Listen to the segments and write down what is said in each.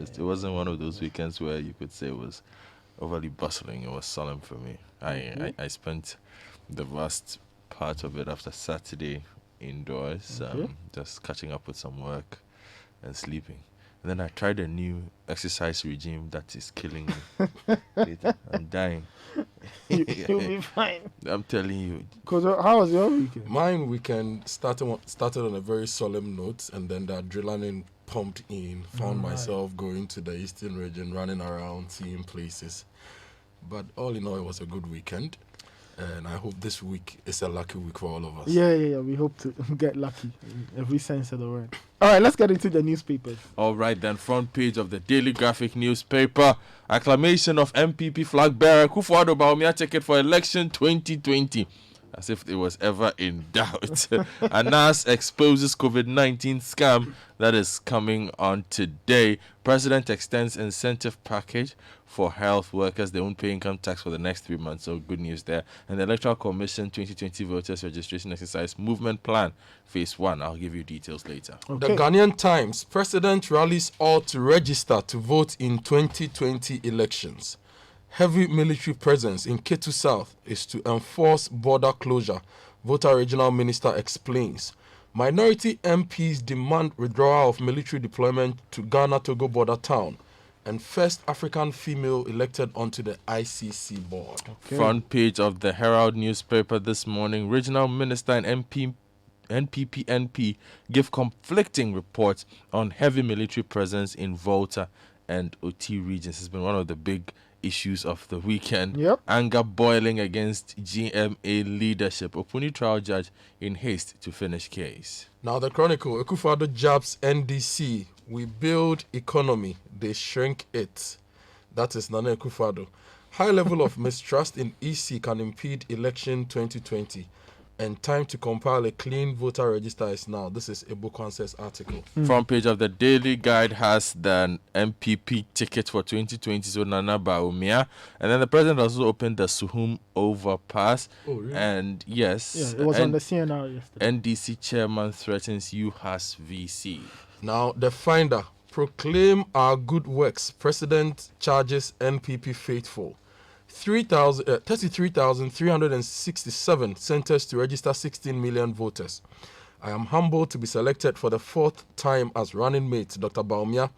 honest. It wasn't one of those weekends where you could say it was overly bustling. It was solemn for me. I spent the vast part of it after Saturday indoors, just catching up with some work and sleeping. And then I tried a new exercise regime that is killing me. I'm dying. You'll be fine. I'm telling you. Because how was your weekend? Mine weekend started on a very solemn note, and then the adrenaline pumped in. Found myself going to the eastern region, running around, seeing places. But all in all, it was a good weekend. And I hope this week is a lucky week for all of us. Yeah. We hope to get lucky in every sense of the word. All right, let's get into the newspapers. All right, then, front page of the Daily Graphic newspaper. Acclamation of MPP flag bearer Kufuor Bawumia ticket for election 2020. As if it was ever in doubt. Anas exposes COVID-19 scam that is coming on today. President extends incentive package for health workers. They won't pay income tax for the next 3 months. So good news there. And the Electoral Commission 2020 voters registration exercise movement plan phase 1. I'll give you details later. Okay. The Ghanaian Times. President rallies all to register to vote in 2020 elections. Heavy military presence in Ketu South is to enforce border closure, Voter Regional Minister explains. Minority MPs demand withdrawal of military deployment to Ghana-Togo border town. And first African female elected onto the ICC board. Okay. Front page of the Herald newspaper this morning. Regional Minister and NPP give conflicting reports on heavy military presence in Volta and OT regions. It's been one of the big issues of the weekend. Yep. Anger boiling against GMA leadership. Opuni trial judge in haste to finish case. Now the Chronicle. Akufo-Addo jabs NDC. We build economy, they shrink it. That is Nana Akufo-Addo. High level of mistrust in EC can impede election 2020. And time to compile a clean voter register is now. This is Ebo Kwanse's article. Front page of the Daily Guide has the MPP ticket for 2020, so Nana Bawumia. And then the president also opened the Suhum overpass. Oh, really? And yes, Yeah, it was on the CNR yesterday. NDC chairman threatens UHAS VC. Now, the Finder. Proclaim our good works. President charges NPP faithful. 33,367 centers to register 16 million voters. I am humbled to be selected for the 4th time as running mate, Dr. Bawumia.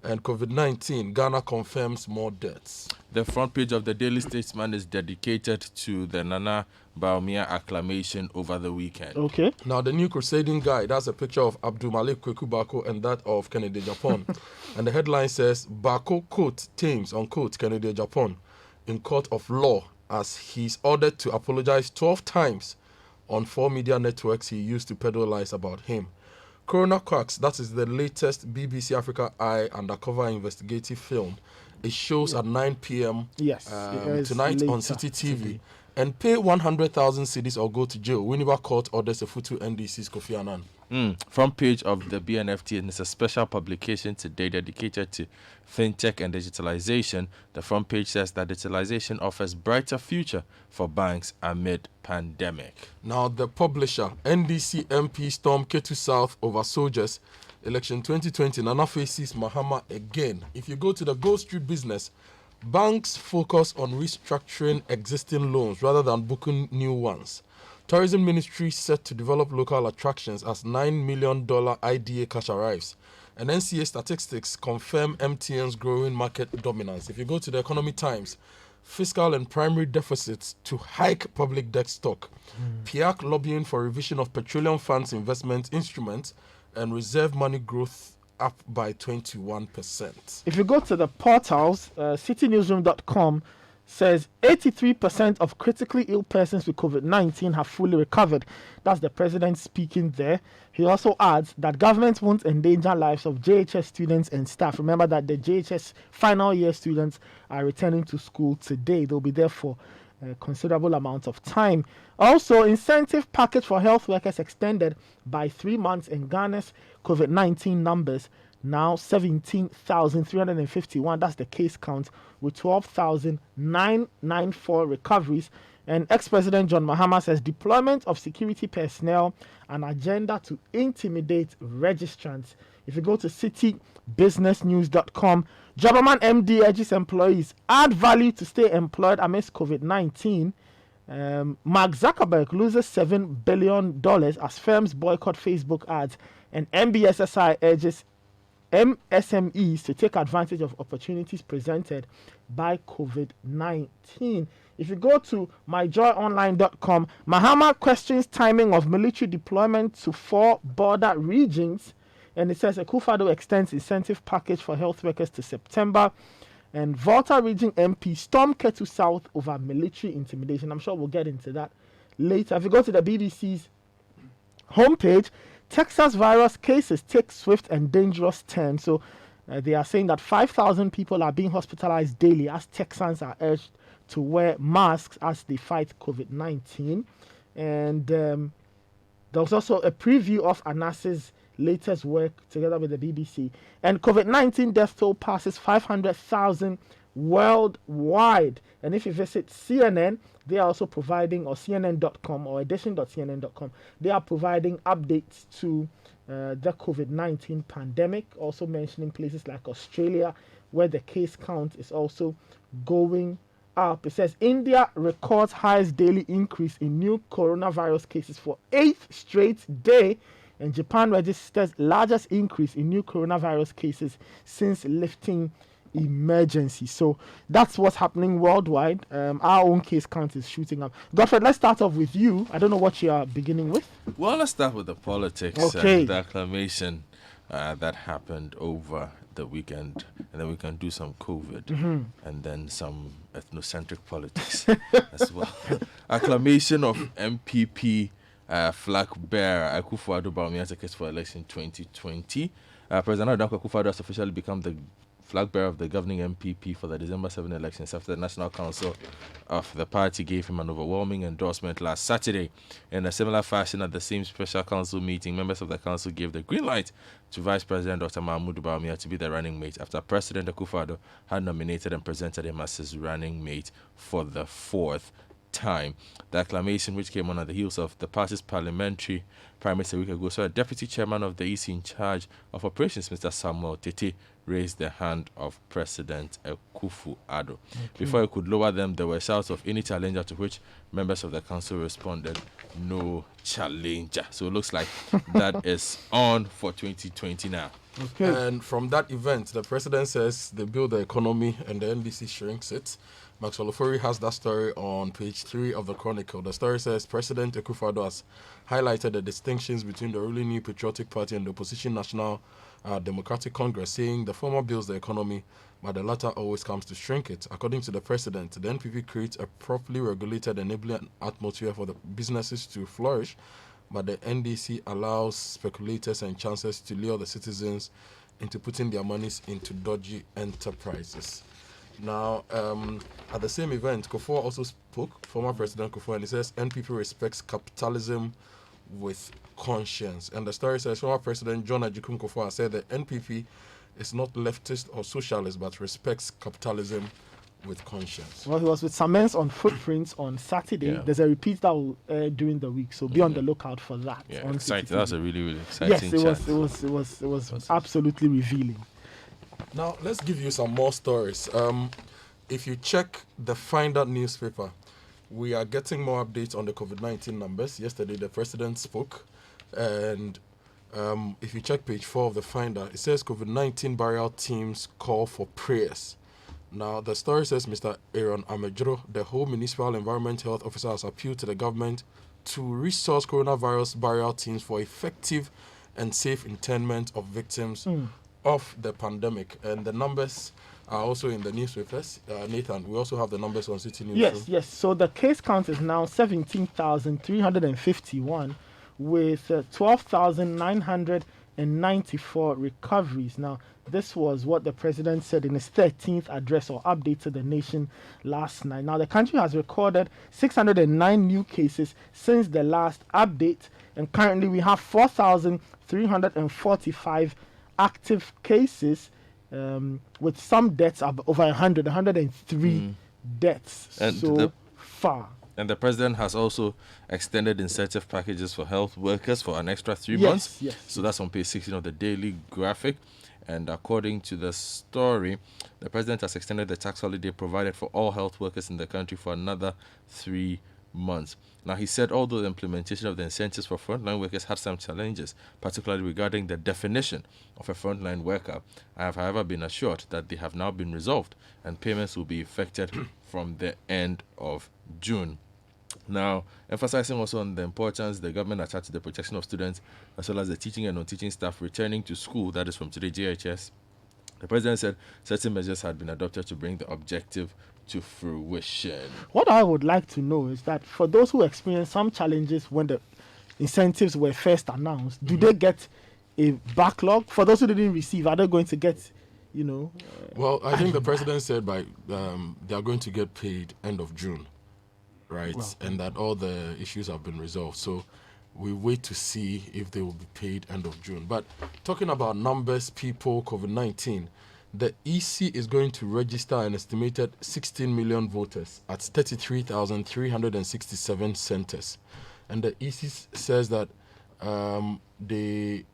And COVID-19, Ghana confirms more deaths. The front page of the Daily Statesman is dedicated to the Nana Bawumia acclamation over the weekend. Okay. Now, the New Crusading Guide, that's a picture of Abdul Malik Kweku Bako and that of Kennedy Japan. And the headline says, Bako, quote, tames, unquote, Kennedy Japan in court of law as he's ordered to apologize 12 times on 4 media networks he used to peddle lies about him. Corona Quacks, that is the latest BBC Africa Eye undercover investigative film. It shows at 9 p.m. Yes, tonight on Citi TV. And pay 100,000 cedis or go to jail. Whenever court orders a Futu NDC's Kofi Annan. Front page of the BNFT, and it's a special publication today dedicated to fintech and digitalization. The front page says that digitalization offers brighter future for banks amid pandemic. Now the publisher, NDC MP storm Ketu South over soldiers. Election 2020, Nana faces Mahama again. If you go to the Gold Street business, banks focus on restructuring existing loans rather than booking new ones. Tourism Ministry set to develop local attractions as $9 million IDA cash arrives. And NCA statistics confirm MTN's growing market dominance. If you go to the Economy Times, fiscal and primary deficits to hike public debt stock. PIAC lobbying for revision of petroleum funds investment instruments and reserve money growth up by 21%. If you go to the portals, citynewsroom.com says 83% of critically ill persons with COVID-19 have fully recovered. That's the president speaking there. He also adds that government won't endanger lives of JHS students and staff. Remember that the JHS final year students are returning to school today. They'll be there for a considerable amount of time. Also, incentive package for health workers extended by 3 months in Ghana's COVID-19 numbers. Now 17,351. That's the case count, with 12,994 recoveries. And ex-president John Mahama says deployment of security personnel, an agenda to intimidate registrants If you go to citybusinessnews.com, Jobberman MD urges employees add value to stay employed amidst COVID-19. Mark Zuckerberg loses $7 billion as firms boycott Facebook ads, and MBSSI urges MSMEs to take advantage of opportunities presented by COVID-19. If you go to myjoyonline.com, Mahama questions timing of military deployment to 4 border regions, and it says Akufo-Addo extends incentive package for health workers to September, and Volta Region MP storm Ketu South over military intimidation. I'm sure we'll get into that later. If you go to the BBC's homepage, Texas virus cases take swift and dangerous turn. So they are saying that 5,000 people are being hospitalized daily as Texans are urged to wear masks as they fight COVID-19. And there was also a preview of ANAS's latest work together with the BBC. And COVID-19 death toll passes 500,000 worldwide. And if you visit CNN, they are also providing, or CNN.com or edition.cnn.com, they are providing updates to the COVID-19 pandemic, also mentioning places like Australia, where the case count is also going up. It says India records highest daily increase in new coronavirus cases for 8th straight day, and Japan registers largest increase in new coronavirus cases since lifting emergency. So that's what's happening worldwide. Our own case count is shooting up. Godfred, let's start off with you. I don't know what you are beginning with. Well, let's start with the politics Okay. and the acclamation that happened over the weekend, and then we can do some COVID and then some ethnocentric politics as well. Acclamation of MPP flag bearer Akufo-Addo Bawumia tickets for election 2020. President Akufo-Addo has officially become the flag bearer of the governing MPP for the December 7 elections after the National Council of the party gave him an overwhelming endorsement last Saturday. In a similar fashion, at the same special council meeting, members of the council gave the green light to Vice President Dr. Mahmoud Bawumia to be the running mate after President Akufo-Addo had nominated and presented him as his running mate for the 4th time. The acclamation, which came on at the heels of the party's parliamentary primary a week ago, saw a deputy chairman of the EC in charge of operations, Mr. Samuel Tete, raised the hand of President Akufo-Addo. Okay. Before he could lower them, there were shouts of any challenger, to which members of the council responded, no challenger. So it looks like that is on for 2020 now. Okay. And from that event, the president says they build the economy and the NDC shrinks it. Max Olofori has that story on page 3 of the Chronicle. The story says President Akufo-Addo has highlighted the distinctions between the ruling New Patriotic Party and the opposition National Democratic Congress, saying the former builds the economy, but the latter always comes to shrink it. According to the president, the NPP creates a properly regulated, enabling atmosphere for the businesses to flourish, but the NDC allows speculators and chancers to lure the citizens into putting their monies into dodgy enterprises. Now, at the same event, Kufuor also spoke, former President Kufuor, and he says NPP respects capitalism with conscience. And the story says former President John Ajikun Kufuor said that NPP is not leftist or socialist, but respects capitalism with conscience. Well, he was with Samens on Footprints on Saturday. Yeah. There's a repeat that will air during the week, so be on the lookout for that. Yeah, exciting. That's a really, really exciting. Yes, it was absolutely revealing. Now, let's give you some more stories. If you check the Finder newspaper, we are getting more updates on the COVID-19 numbers. Yesterday, the president spoke, and if you check page 4 of the Finder, it says COVID-19 burial teams call for prayers. Now, the story says Mr. Aaron Amejro, the Home Municipal Environment Health Officer, has appealed to the government to resource coronavirus burial teams for effective and safe interment of victims of the pandemic. And the numbers are also in the newspapers. Nathan, we also have the numbers on Citi News. Yes. So the case count is now 17,351 with 12,994 recoveries. Now, this was what the president said in his 13th address or update to the nation last night. Now, the country has recorded 609 new cases since the last update, and currently we have 4,345 active cases, with some deaths of over 103 deaths and so far. And the president has also extended incentive packages for health workers for an extra 3 months. Yes. So that's on page 16 of the Daily Graphic. And according to the story, the president has extended the tax holiday provided for all health workers in the country for another 3 months. Now, he said although the implementation of the incentives for frontline workers had some challenges, particularly regarding the definition of a frontline worker, I have, however, been assured that they have now been resolved and payments will be effected from the end of June. Now, emphasizing also on the importance the government attached to the protection of students as well as the teaching and non-teaching staff returning to school, that is from today, JHS, the president said certain measures had been adopted to bring the objective to fruition. What I would like to know is that for those who experienced some challenges when the incentives were first announced, do they get a backlog? For those who didn't receive, are they going to get, Well, I think the president said they are going to get paid end of June, right? Well, and that all the issues have been resolved. So we wait to see if they will be paid end of June. But talking about numbers, people, COVID-19, the EC is going to register an estimated 16 million voters at 33,367 centers. And the EC says that they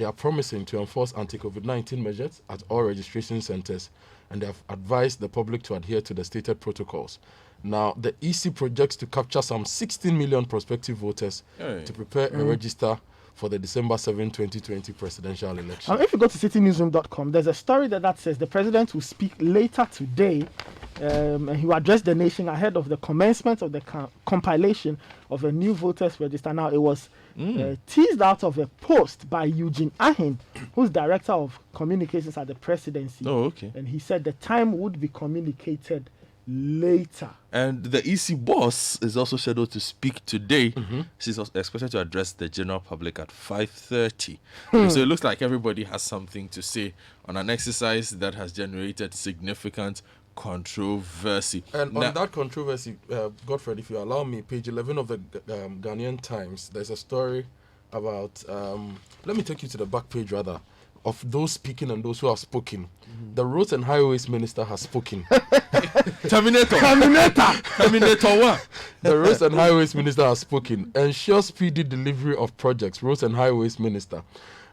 are promising to enforce anti-COVID-19 measures at all registration centers, and they have advised the public to adhere to the stated protocols. Now, the EC projects to capture some 16 million prospective voters to prepare a register for the December 7, 2020 presidential election. If you go to citinewsroom.com, there's a story that says the president will speak later today, and he will address the nation ahead of the commencement of the compilation of a new voters register. Now, it was teased out of a post by Eugene Ahin, who's director of communications at the presidency. Oh, okay. And he said the time would be communicated later. And the EC boss is also scheduled to speak today. She's expected to address the general public at 5:30. So it looks like everybody has something to say on an exercise that has generated significant controversy. And on that controversy, Godfred, if you allow me, page 11 of the Ghanaian Times, there's a story about, let me take you to the back page rather, of those speaking and those who have spoken. The Roads and Highways Minister has spoken. Terminator what? The Roads and Highways Minister has spoken. Ensure speedy delivery of projects. Roads and Highways Minister.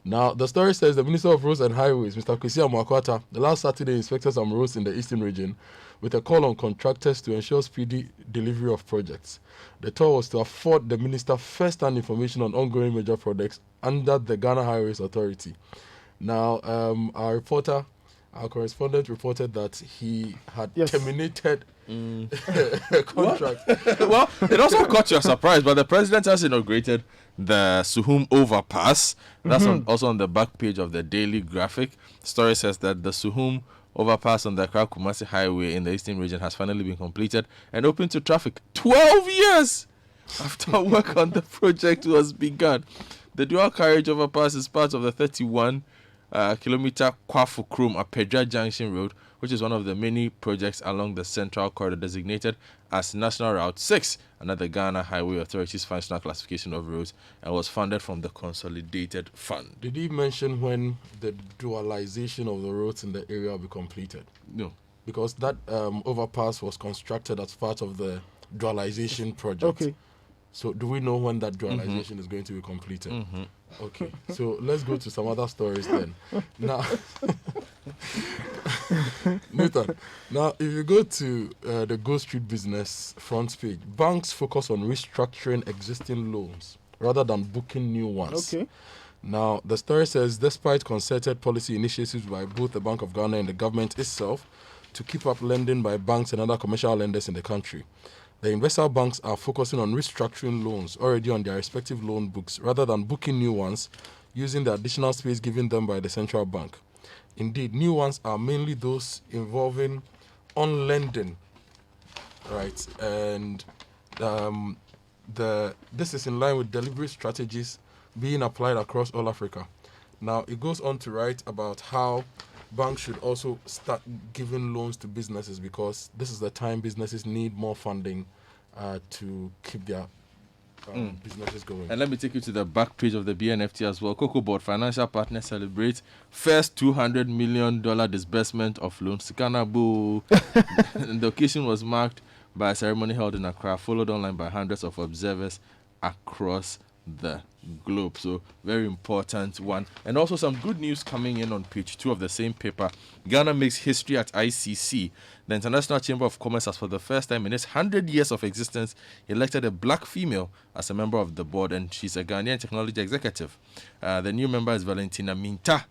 Now, the story says the Minister of Roads and Highways, Mr. Kwesi Amoakwata, the last Saturday inspected some roads in the eastern region with a call on contractors to ensure speedy delivery of projects. The tour was to afford the minister first-hand information on ongoing major projects under the Ghana Highways Authority. Now, our correspondent reported that he had terminated a contract. Well, it also caught you a surprise, but the president has inaugurated the Suhum overpass. That's also on the back page of the Daily Graphic. The story says that the Suhum overpass on the Accra-Kumasi Highway in the eastern region has finally been completed and open to traffic 12 years after work on the project was begun. The dual carriage overpass is part of the 31 kilometer Kwafu Krum Apedra Junction Road, which is one of the many projects along the Central Corridor designated as National Route 6 under the Ghana Highway Authority's functional classification of roads, and was funded from the Consolidated Fund. Did he mention when the dualization of the roads in the area will be completed? No. Because that overpass was constructed as part of the dualization project. Okay. So do we know when that dualization is going to be completed? Okay, so let's go to some other stories then. Now, Nathan, now if you go to the Go Street Business front page, banks focus on restructuring existing loans rather than booking new ones. Okay. Now, the story says, despite concerted policy initiatives by both the Bank of Ghana and the government itself to keep up lending by banks and other commercial lenders in the country, the investor banks are focusing on restructuring loans already on their respective loan books rather than booking new ones using the additional space given them by the central bank. Indeed, new ones are mainly those involving on-lending, right? And this is in line with deliberate strategies being applied across all Africa. Now, it goes on to write about how banks should also start giving loans to businesses because this is the time businesses need more funding to keep their businesses going. And let me take you to the back page of the BNFT as well. Cocoa Board Financial Partners celebrates first $200 million disbursement of loans. Sikana Boo. And the occasion was marked by a ceremony held in Accra, followed online by hundreds of observers across the globe. So very important one. And also some good news coming in on page 2 of the same paper. Ghana makes history at ICC. The International Chamber of Commerce has, for the first time in its 100 years of existence, elected a black female as a member of the board, and she's a Ghanaian technology executive. The new member is Valentina Minta.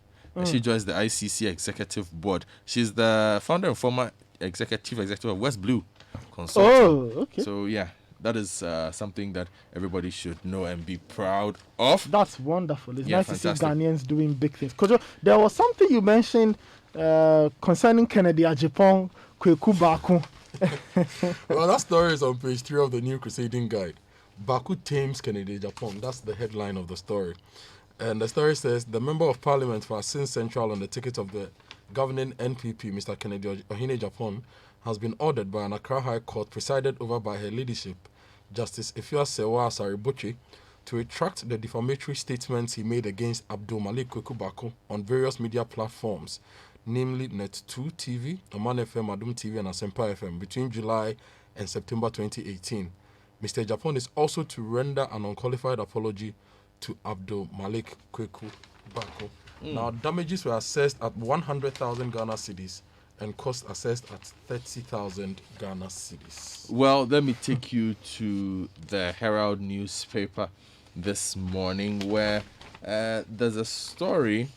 She joins the ICC executive board. She's the founder and former executive of West Blue Consulting. Oh, okay. So yeah, that is something that everybody should know and be proud of. That's wonderful. It's Yeah, nice to see fantastic. Ghanaians doing big things. Kojo, there was something you mentioned concerning Kennedy Ajipong Kweku Baku. Well, that story is on page 3 of the new Crusading Guide. Baku tames Kennedy Japan. That's the headline of the story. And the story says, the Member of Parliament for Asin Central on the ticket of the governing NPP, Mr. Kennedy Ohine Japan, has been ordered by an Accra High Court presided over by her ladyship, Justice Ifua Sewa Asaribochi, to retract the defamatory statements he made against Abdul Malik Kweku Baku on various media platforms, namely Net2 TV, Oman FM, Adum TV, and Asempa FM, between July and September 2018. Mr. Japan is also to render an unqualified apology to Abdul Malik Kweku Baku. Now, damages were assessed at 100,000 Ghana cedis and cost assessed at 30,000 Ghana cedis. Well, let me take you to the Herald newspaper this morning, where there's a story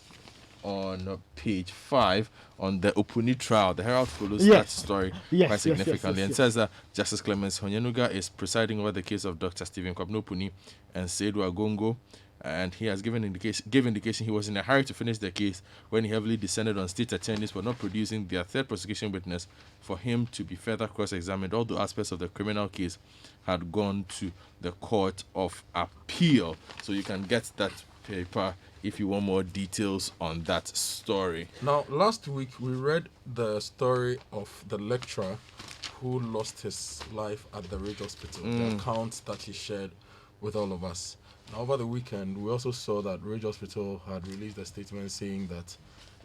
on page 5 on the Opuni trial. The Herald follows that story quite significantly and says that Justice Clemens Honyenuga is presiding over the case of Dr. Stephen Kwabena Opuni and Seidu Agongo, and he has given indication he was in a hurry to finish the case when he heavily descended on state attorneys for not producing their third prosecution witness for him to be further cross-examined. All the aspects of the criminal case had gone to the Court of Appeal. So you can get that paper if you want more details on that story. Now, last week we read the story of the lecturer who lost his life at the Ridge Hospital, the account that he shared with all of us. Now, over the weekend, we also saw that Ridge Hospital had released a statement saying that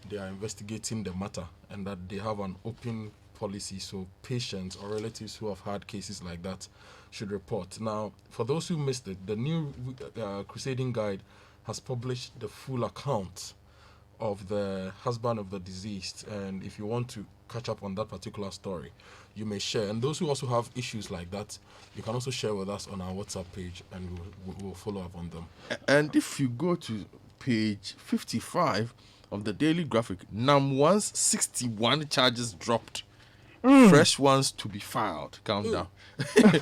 they are investigating the matter and that they have an open policy, so patients or relatives who have had cases like that should report. Now, for those who missed it, the new Crusading Guide has published the full account of the husband of the deceased, and if you want to catch up on that particular story, you may share. And those who also have issues like that, you can also share with us on our WhatsApp page, and we'll follow up on them. And if you go to page 55 of the Daily Graphic, NAM1's 61 charges dropped. Fresh ones to be filed. Calm down. The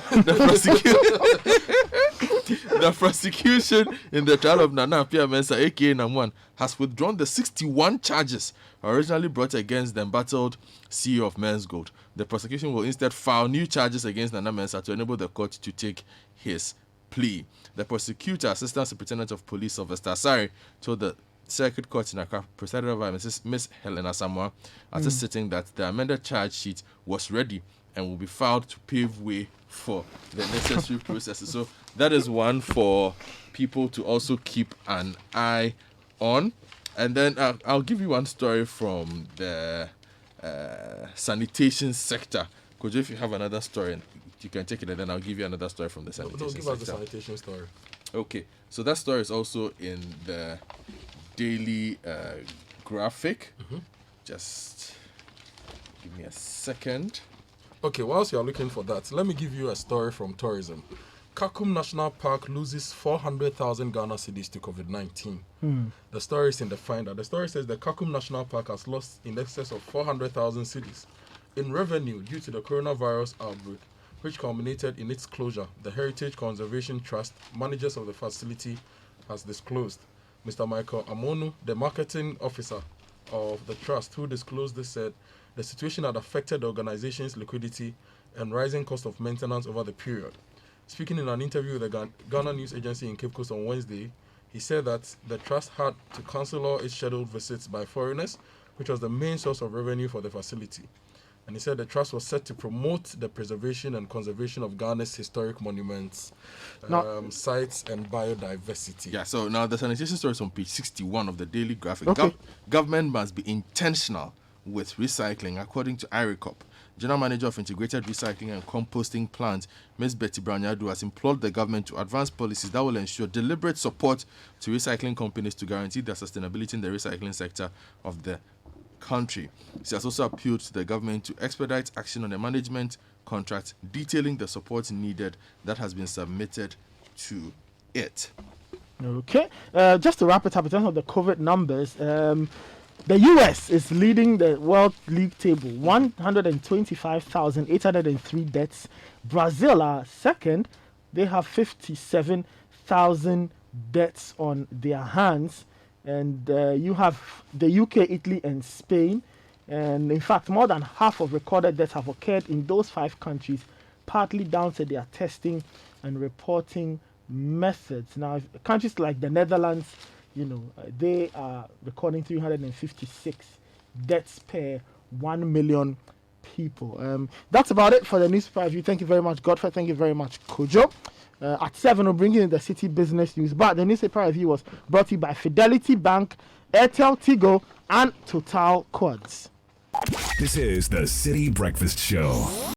prosecution in the trial of Nana Appiah Mensah, aka NAM1, has withdrawn the 61 charges originally brought against the embattled CEO of Men's Gold. The prosecution will instead file new charges against Nana Mensah to enable the court to take his plea. The prosecutor, Assistant Superintendent of Police Sylvester Asari, told the Circuit Court in Accra, presided over Miss Helena Samoa, at a sitting that the amended charge sheet was ready and will be filed to pave way for the necessary processes. So that is one for people to also keep an eye on. And then I'll give you one story from the sanitation sector. Because if you have another story, you can take it, and then I'll give you another story from the sanitation sector. No, give us the sanitation story. Okay, so that story is also in the Daily Graphic. Just give me a second. Okay, whilst you're looking for that, let me give you a story from tourism. Kakum National Park loses 400,000 Ghana cedis to COVID-19. The story is in the Finder. The story says the Kakum National Park has lost in excess of 400,000 cedis in revenue due to the coronavirus outbreak, which culminated in its closure. The Heritage Conservation Trust, managers of the facility, has disclosed. Mr. Michael Amonu, the marketing officer of the trust, who disclosed this, said the situation had affected the organization's liquidity and rising cost of maintenance over the period. Speaking in an interview with the Ghana News Agency in Cape Coast on Wednesday, he said that the trust had to cancel all its scheduled visits by foreigners, which was the main source of revenue for the facility. And he said the trust was set to promote the preservation and conservation of Ghana's historic monuments, sites, and biodiversity. Yeah, so now the sanitation story is on page 61 of the Daily Graphic. Okay. Government must be intentional with recycling, according to IRECOP. General Manager of Integrated Recycling and Composting Plant, Ms. Betty Branyadu, has implored the government to advance policies that will ensure deliberate support to recycling companies to guarantee their sustainability in the recycling sector of the country. She has also appealed to the government to expedite action on the management contract, detailing the support needed that has been submitted to it. Okay, just to wrap it up in terms of the COVID numbers, the US is leading the World League table, 125,803 deaths. Brazil are second, they have 57,000 deaths on their hands. And you have the UK, Italy, and Spain. And in fact, more than half of recorded deaths have occurred in those 5 countries, partly down to their testing and reporting methods. Now, countries like the Netherlands, they are recording 356 deaths per 1 million people. That's about it for the newspaper review. Thank you very much, Godfrey. Thank you very much, Kojo. At 7, we'll bring in the City Business News. But the newspaper review was brought to you by Fidelity Bank, Airtel Tigo, and Total Quads. This is the City Breakfast Show.